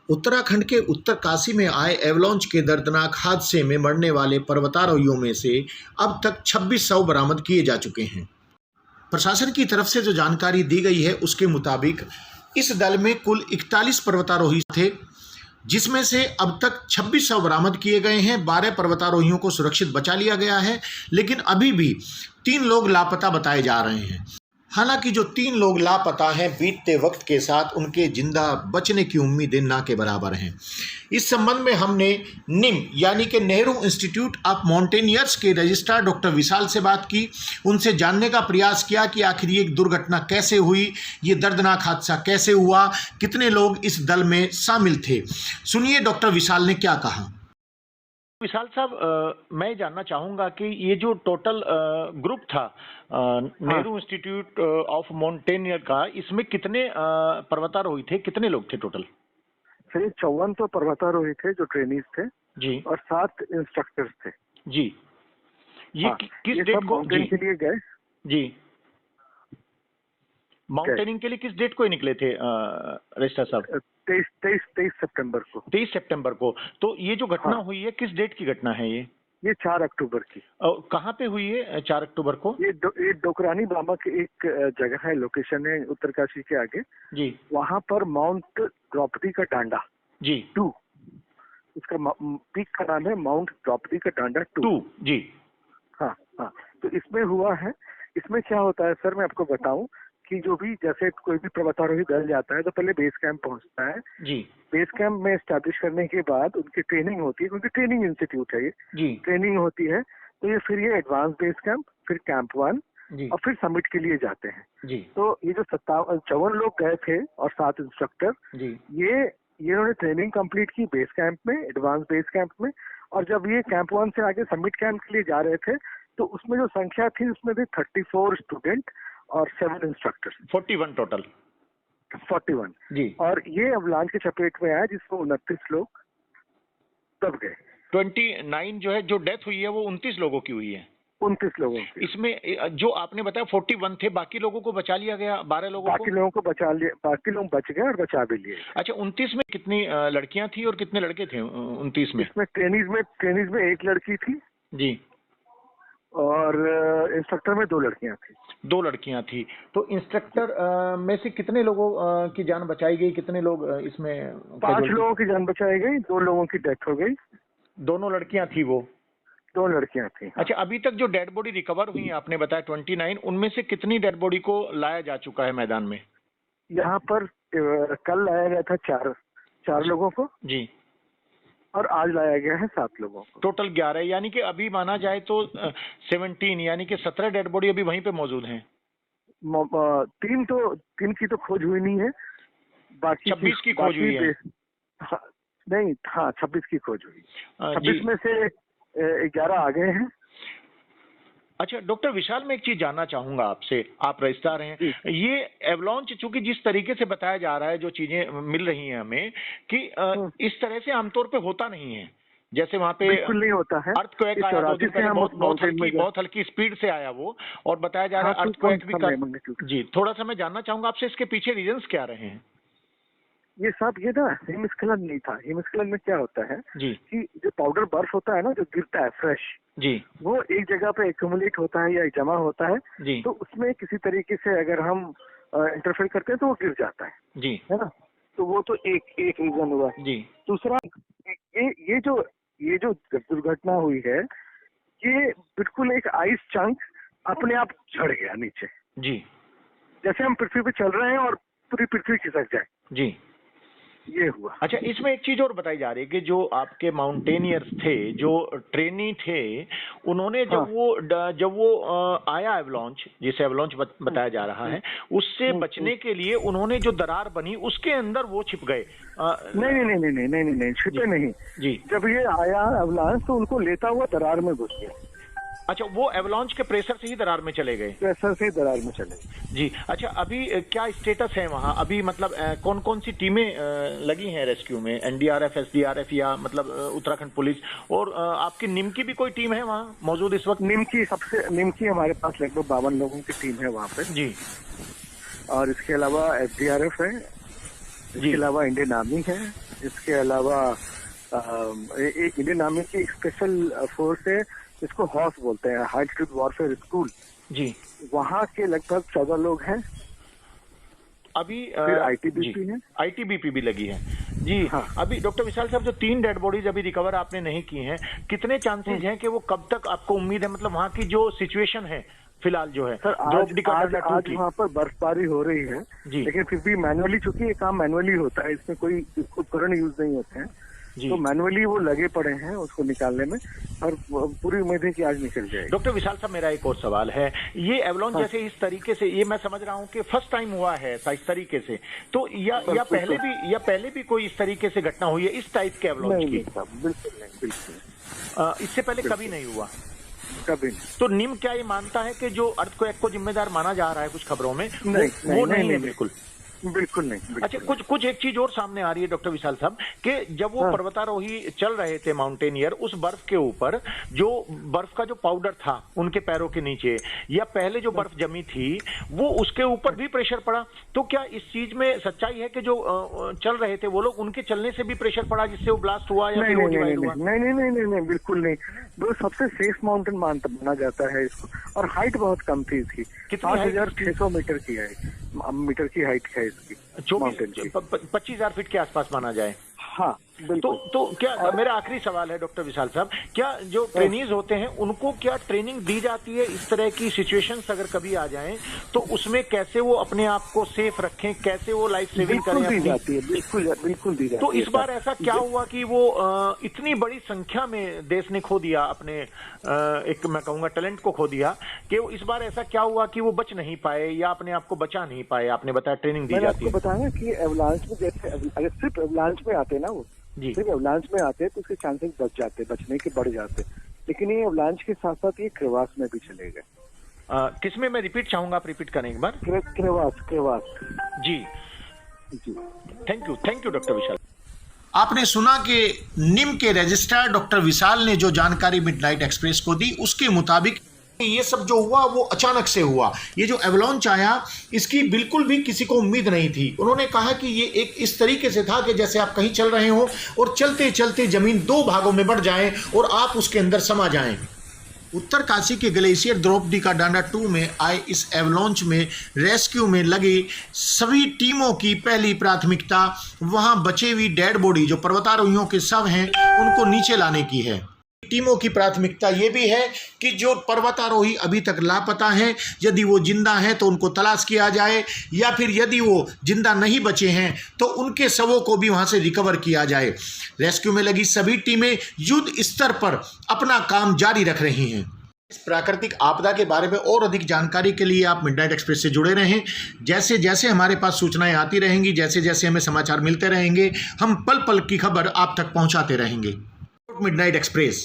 उत्तराखंड के उत्तरकाशी में आए एवलांच के दर्दनाक हादसे में मरने वाले पर्वतारोहियों में से अब तक 26 शव बरामद किए जा चुके हैं। प्रशासन की तरफ से जो जानकारी दी गई है उसके मुताबिक इस दल में कुल 41 पर्वतारोही थे, जिसमें से अब तक 26 शव बरामद किए गए हैं। 12 पर्वतारोहियों को सुरक्षित बचा लिया गया है, लेकिन अभी भी 3 लोग लापता बताए जा रहे हैं। हालांकि जो 3 लोग लापता हैं, बीतते वक्त के साथ उनके जिंदा बचने की उम्मीदें ना के बराबर हैं। इस संबंध में हमने निम यानी कि नेहरू इंस्टीट्यूट ऑफ माउंटेनियर्स के रजिस्ट्रार डॉक्टर विशाल से बात की। उनसे जानने का प्रयास किया कि आखिर ये दुर्घटना कैसे हुई, ये दर्दनाक हादसा कैसे हुआ, कितने लोग इस दल में शामिल थे। सुनिए डॉक्टर विशाल ने क्या कहा। विशाल साहब, मैं जानना चाहूंगा कि ये जो टोटल ग्रुप था नेहरू इंस्टीट्यूट ऑफ माउंटेनियर का, इसमें कितने पर्वतारोही थे, कितने लोग थे टोटल? सर 54 तो पर्वतारोही थे जो ट्रेनीज थे जी, और 7 इंस्ट्रक्टर्स थे जी। ये किस डेट को माउंटेन के लिए गए? जी, माउंटेनिंग के लिए किस डेट को निकले थे रजिस्ट्रार साहब? 23 सितंबर को। 23 सितंबर को। तो ये जो घटना हुई है, किस डेट की घटना है ये 4 अक्टूबर की। कहाँ पे हुई है 4 अक्टूबर को? ये डोकरानी बाबा की एक जगह है, लोकेशन है उत्तरकाशी के आगे जी। वहां पर माउंट द्रौपदी का डांडा जी 2, उसका पीक का नाम है माउंट द्रौपदी का डांडा 2। जी। हाँ हाँ, तो इसमें हुआ है। इसमें क्या होता है सर, मैं आपको बताऊं कि जो भी जैसे कोई भी पर्वतारोही दल जाता है तो पहले बेस कैंप पहुंचता है जी। बेस कैंप में एस्टैब्लिश करने के बाद उनकी ट्रेनिंग होती है, क्योंकि ट्रेनिंग इंस्टीट्यूट है ये जी। ट्रेनिंग होती है। तो ये फिर ये एडवांस बेस कैंप, फिर कैंप 1 जी। और फिर समिट के लिए जाते हैं जी। तो ये जो 54 लोग गए थे और 7 इंस्ट्रक्टर, जी। ये इन्होंने ट्रेनिंग कंप्लीट की बेस कैंप में, एडवांस बेस कैंप में। और जब ये कैंप 1 से आगे समिट कैंप के लिए जा रहे थे तो उसमें जो संख्या थी उसमें थे 34 स्टूडेंट और 7 इंस्ट्रक्टर्स, 41 टोटल। 41 जी। और ये अवलांच के चपेट में आया जिसमें 29 लोग दब गए। 29 जो है, जो डेथ हुई है वो 29 लोगों की हुई है। 29 लोगों की। इसमें जो आपने बताया 41 थे, बाकी लोगों को बचा लिया गया, 12 लोगों बाकी लोगों को बचा लिया, बाकी लोग बच गए और बचा भी लिए। अच्छा, 29 में कितनी लड़कियां थी और कितने लड़के थे 29 में? इसमें ट्रेनीज में 1 लड़की थी जी, और इंस्ट्रक्टर में 2 लड़कियां थी। 2 लड़कियां थी। तो इंस्ट्रक्टर में से कितने लोगों की जान बचाई गई, कितने लोग इसमें? 5 लोगों की जान बचाई गई, 2 लोगों की डेथ हो गई। दोनों लड़कियां थी वो? 2 लड़कियां थी। अच्छा, अभी तक जो डेड बॉडी रिकवर हुई है, आपने बताया 29, उनमें से कितनी डेड बॉडी को लाया जा चुका है मैदान में? यहाँ पर कल लाया गया था 4 लोगों को जी, और आज लाया गया है 7 लोगों को। टोटल 11, यानी कि अभी माना जाए तो 17, यानी कि 17 डेड बॉडी अभी वहीं पे मौजूद हैं। 3 की तो खोज हुई नहीं है, बाकी 26 की खोज हुई है। हाँ, नहीं, हाँ 26 की खोज हुई। 26 में से 11 आ गए हैं। अच्छा डॉक्टर विशाल, मैं एक चीज जानना चाहूंगा आपसे, आप रजिस्ट्रार हैं। ये एवलांच चूंकि जिस तरीके से बताया जा रहा है, जो चीजें मिल रही हैं हमें, कि इस तरह से आमतौर पे होता नहीं है। जैसे वहाँ पे बिल्कुल नहीं होता है। अर्थक्वेक आया 2 दिन पहले, बहुत हल्की स्पीड से आया वो, और बताया जा रहा है अर्थक्वेक भी जी। थोड़ा सा मैं जानना चाहूंगा आपसे, इसके पीछे रीजंस क्या रहे हैं? ये ना हिमस्खलन नहीं था। हिमस्खलन में क्या होता है जी, कि जो पाउडर बर्फ होता है ना, जो गिरता है फ्रेश जी, वो एक जगह पे एक्यूमुलेट होता है या जमा होता है जी। तो उसमें किसी तरीके से अगर हम इंटरफेयर करते हैं तो वो गिर जाता है जी, है ना। तो वो तो एक रीजन हुआ जी। दूसरा, ये जो दुर्घटना हुई है, ये बिल्कुल एक आइस चंक अपने आप झड़ गया नीचे। जी, जैसे हम पृथ्वी पे चल रहे हैं और पूरी पृथ्वी खिसक जाए, जी, ये हुआ। अच्छा, इसमें एक चीज और बताई जा रही है कि जो आपके माउंटेनियर्स थे, जो ट्रेनी थे, उन्होंने जब वो आया एवलांच, जिसे एवलांच बताया जा रहा है, उससे बचने के लिए उन्होंने जो दरार बनी उसके अंदर वो छिप गए। नहीं, छिपे नहीं जी। जब ये आया एवलांच तो उनको लेता हुआ दरार में घुस गया। अच्छा, वो एवलांच के प्रेशर से ही दरार में चले गए? प्रेशर से दरार में चले जी। अच्छा, अभी क्या स्टेटस है वहाँ? अभी मतलब कौन कौन सी टीमें लगी हैं रेस्क्यू में? एनडीआरएफ, एसडीआरएफ, या मतलब उत्तराखंड पुलिस, और आपकी निम की भी कोई टीम है वहाँ मौजूद इस वक्त? निम की हमारे पास लगभग 52 लोगों की टीम है वहाँ पे जी। और इसके अलावा एसडीआरएफ है, इसके अलावा इंडियन आर्मी है, इसके अलावा एक इंडियन आर्मी की एक स्पेशल फोर्स है जिसको हॉस बोलते हैं, हाई एल्टीट्यूड वॉरफेयर स्कूल जी। वहाँ के लगभग 14 लोग हैं। अभी फिर आईटीबीपी है, आईटीबीपी भी लगी है जी। हाँ। अभी डॉक्टर विशाल साहब, जो 3 डेड बॉडीज अभी रिकवर आपने नहीं की हैं, कितने चांसेस हैं कि वो कब तक आपको उम्मीद है, मतलब वहाँ की जो सिचुएशन है फिलहाल जो है? सर आज वहाँ पर बर्फबारी हो रही है जी। लेकिन फिर भी मैनुअली, चूंकि ये काम मैनुअली होता है, इसमें कोई उपकरण यूज नहीं होते हैं, तो मैनुअली वो लगे पड़े हैं उसको निकालने में, और पूरी उम्मीद है कि आज निकल जाएगी। डॉक्टर विशाल साहब, मेरा एक और सवाल है, ये एवलॉन्च जैसे इस तरीके से, ये मैं समझ रहा हूँ कि फर्स्ट टाइम हुआ है ऐसा इस तरीके से, तो या पहले भी कोई इस तरीके से घटना हुई है इस टाइप के एवलॉन्च की? बिल्कुल नहीं। इससे पहले कभी नहीं हुआ? कभी नहीं। तो निम क्या ये मानता है कि जो अर्थक्वेक को जिम्मेदार माना जा रहा है कुछ खबरों में, नहीं, वो नहीं है? बिल्कुल बिल्कुल नहीं। अच्छा, कुछ एक चीज और सामने आ रही है डॉक्टर विशाल साहब, कि जब वो पर्वतारोही चल रहे थे माउंटेनियर, उस बर्फ के ऊपर जो बर्फ का जो पाउडर था उनके पैरों के नीचे, या पहले जो बर्फ जमी थी वो, उसके ऊपर भी प्रेशर पड़ा। तो क्या इस चीज में सच्चाई है कि जो चल रहे थे वो लोग, उनके चलने से भी प्रेशर पड़ा जिससे वो ब्लास्ट हुआ या फिर वो डिवाइड हुआ? नहीं, बिल्कुल नहीं। वो सबसे सेफ माउंटेन माना जाता है इसको, और हाइट बहुत कम थी इसकी, 8600 मीटर की हाइट है इसकी, 25,000 फीट के आसपास माना जाए। हाँ बिल्कुल। तो क्या, मेरा आखिरी सवाल है डॉक्टर विशाल साहब, क्या जो ट्रेनीज होते हैं उनको क्या ट्रेनिंग दी जाती है इस तरह की सिचुएशंस अगर कभी आ जाएं तो उसमें कैसे वो अपने आप को सेफ रखें, कैसे वो लाइफ सेविंग करें? दी जाती है, बिल्कुल दी जाती है। तो इस बार ऐसा क्या हुआ कि वो इतनी बड़ी संख्या में देश ने खो दिया अपने, एक मैं कहूंगा टैलेंट को खो दिया, कि इस बार ऐसा क्या हुआ कि वो बच नहीं पाए या अपने आप को बचा नहीं पाए? आपने बताया ट्रेनिंग दी जाती है। बताया कि एवलांच में, जैसे अगर सिर्फ एवलांच में आते ना, वो सिर्फ एवलांच में आते तो उसके चांसेस बचने के बढ़ जाते, लेकिन ये एवलांच के साथ साथ ये क्रेवास में भी चले गए। किसमें? मैं रिपीट चाहूंगा, आप रिपीट करें एक बार। Crevasse ji. Thank you doctor विशाल। आपने सुना कि निम के रजिस्ट्रार डॉक्टर विशाल ने जो जानकारी मिडनाइट एक्सप्रेस को दी, उसके मुताबिक ये सब जो हुआ वो अचानक से हुआ। ये जो एवलॉन्च आया इसकी बिल्कुल भी किसी को उम्मीद नहीं थी। उन्होंने कहा कि ये एक इस तरीके से था कि जैसे आप कहीं चल रहे हो और चलते चलते जमीन 2 भागों में बढ़ जाए और आप उसके अंदर समा जाएं। उत्तर काशी के ग्लेशियर द्रौपदी का डांडा 2 में आए इस एवलॉन्च में रेस्क्यू में लगे सभी टीमों की पहली प्राथमिकता वहां बचे हुई डेड बॉडी, जो पर्वतारोहियों के शव हैं, उनको नीचे लाने की है। टीमों की प्राथमिकता ये भी है कि जो पर्वतारोही अभी तक लापता हैं, यदि वो जिंदा हैं तो उनको तलाश किया जाए, या फिर यदि वो जिंदा नहीं बचे हैं तो उनके शवों को भी वहां से रिकवर किया जाए। रेस्क्यू में लगी सभी टीमें युद्ध स्तर पर अपना काम जारी रख रही हैं। इस प्राकृतिक आपदा के बारे में और अधिक जानकारी के लिए आप मिडनाइट एक्सप्रेस से जुड़े रहें। जैसे जैसे हमारे पास सूचनाएं आती रहेंगी, जैसे जैसे हमें समाचार मिलते रहेंगे, हम पल पल की खबर आप तक पहुंचाते रहेंगे। Midnight express.